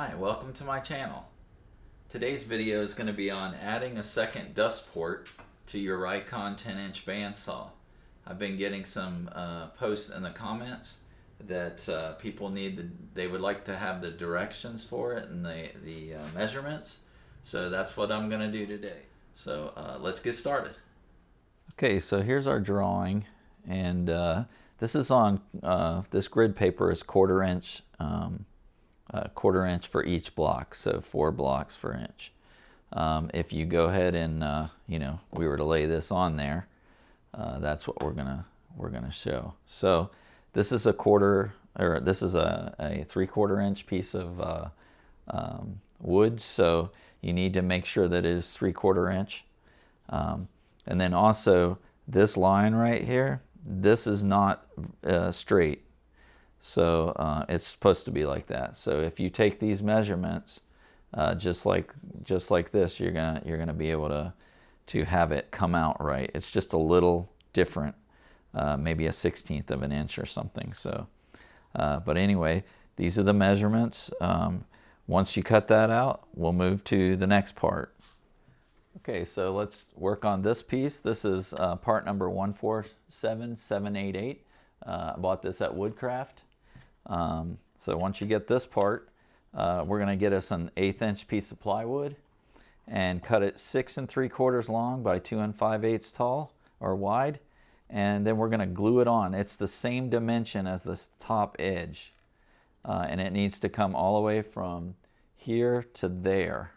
Hi, welcome to my channel. Today's video is going to be on adding a second dust port to your Rikon 10-inch bandsaw. I've been getting some posts in the comments that people they would like to have the directions for it and the measurements. So that's what I'm going to do today. So let's get started. Okay, so here's our drawing, and this is on this grid paper is quarter inch for each block, so 4 blocks per inch. If you go ahead and we were to lay this on there, that's what we're gonna show. So this is a 3/4 inch piece of wood, so you need to make sure that it is 3/4 inch. And then also this line right here, this is not straight. So it's supposed to be like that. So if you take these measurements, just like this, you're gonna be able to have it come out right. It's just a little different, maybe a 1/16 of an inch or something. So, but anyway, these are the measurements. Once you cut that out, we'll move to the next part. Okay, so let's work on this piece. This is part number 147788. I bought this at Woodcraft. So once you get this part, we're going to get us an 1/8 inch piece of plywood and cut it 6 3/4 long by 2 5/8 tall or wide, and then we're going to glue it on. It's the same dimension as this top edge, and it needs to come all the way from here to there,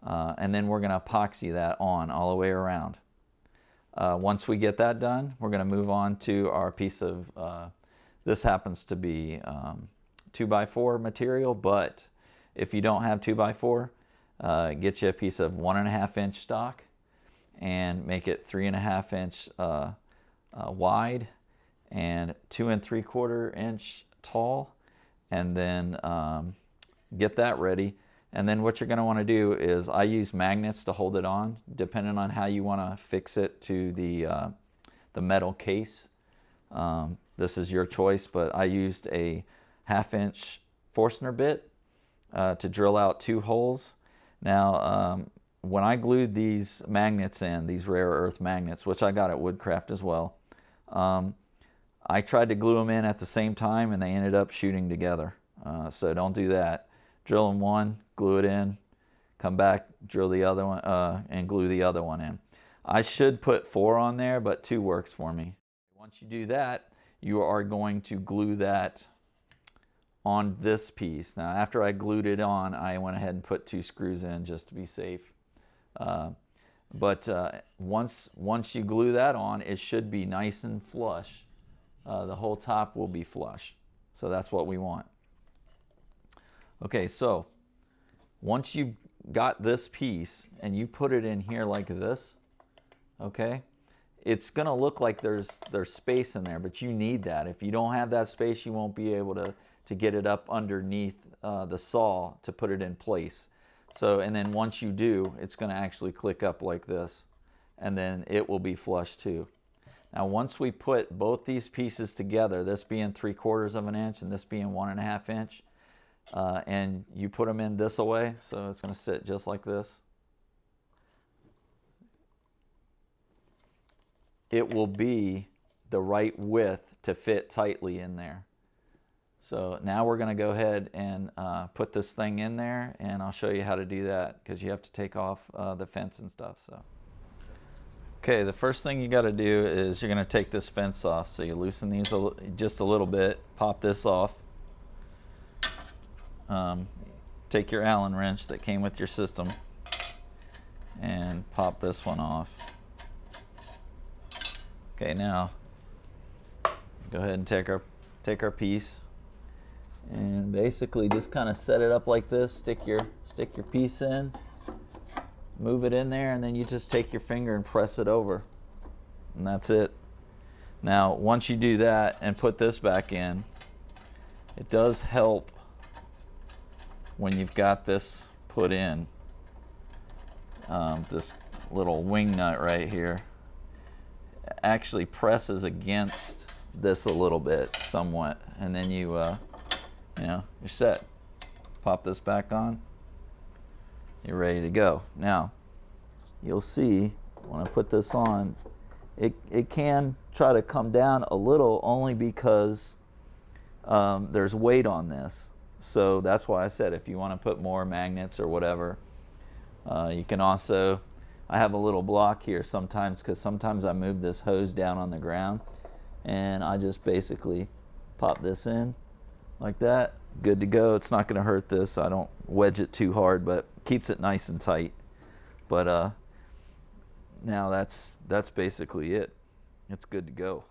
and then we're going to epoxy that on all the way around. Once we get that done, we're going to move on to our piece of this happens to be 2x4 material, but if you don't have 2x4, get you a piece of 1.5 inch stock and make it 3.5 inch wide and 2 3/4 inch tall, and then get that ready. And then what you're going to want to do is, I use magnets to hold it on, depending on how you want to fix it to the metal case. This is your choice, but I used a 1/2 inch Forstner bit to drill out 2 holes. Now, when I glued these magnets in, these rare earth magnets, which I got at Woodcraft as well, I tried to glue them in at the same time and they ended up shooting together. So don't do that. Drill in one, glue it in, come back, drill the other one, and glue the other one in. I should put 4 on there, but 2 works for me. Once you do that, you are going to glue that on this piece. Now, after I glued it on, I went ahead and put 2 screws in just to be safe. But once you glue that on, it should be nice and flush. The whole top will be flush. So that's what we want. Okay, so once you've got this piece and you put it in here like this, okay, it's going to look like there's space in there, but you need that. If you don't have that space, you won't be able to get it up underneath the saw to put it in place. So, and then once you do, it's going to actually click up like this, and then it will be flush too. Now, once we put both these pieces together, this being 3/4 of an inch and this being 1.5 inch, and you put them in this way, so it's going to sit just like this. It will be the right width to fit tightly in there. So now we're going to go ahead and put this thing in there, and I'll show you how to do that, because you have to take off the fence and stuff. So, okay, the first thing you got to do is you're going to take this fence off. So you loosen these just a little bit, pop this off. Take your Allen wrench that came with your system and pop this one off. Okay, now go ahead and take our piece and basically just kind of set it up like this. Stick your piece in, move it in there, and then you just take your finger and press it over, and that's it. Now, once you do that and put this back in, it does help when you've got this put in, this little wing nut right here actually presses against this a little bit, somewhat, and then you're set. Pop this back on. You're ready to go. Now, you'll see when I put this on, it can try to come down a little only because there's weight on this. So that's why I said if you want to put more magnets or whatever, you can also, I have a little block here sometimes because sometimes I move this hose down on the ground and I just basically pop this in like that. Good to go. It's not going to hurt this. I don't wedge it too hard, but keeps it nice and tight. But now that's basically it. It's good to go.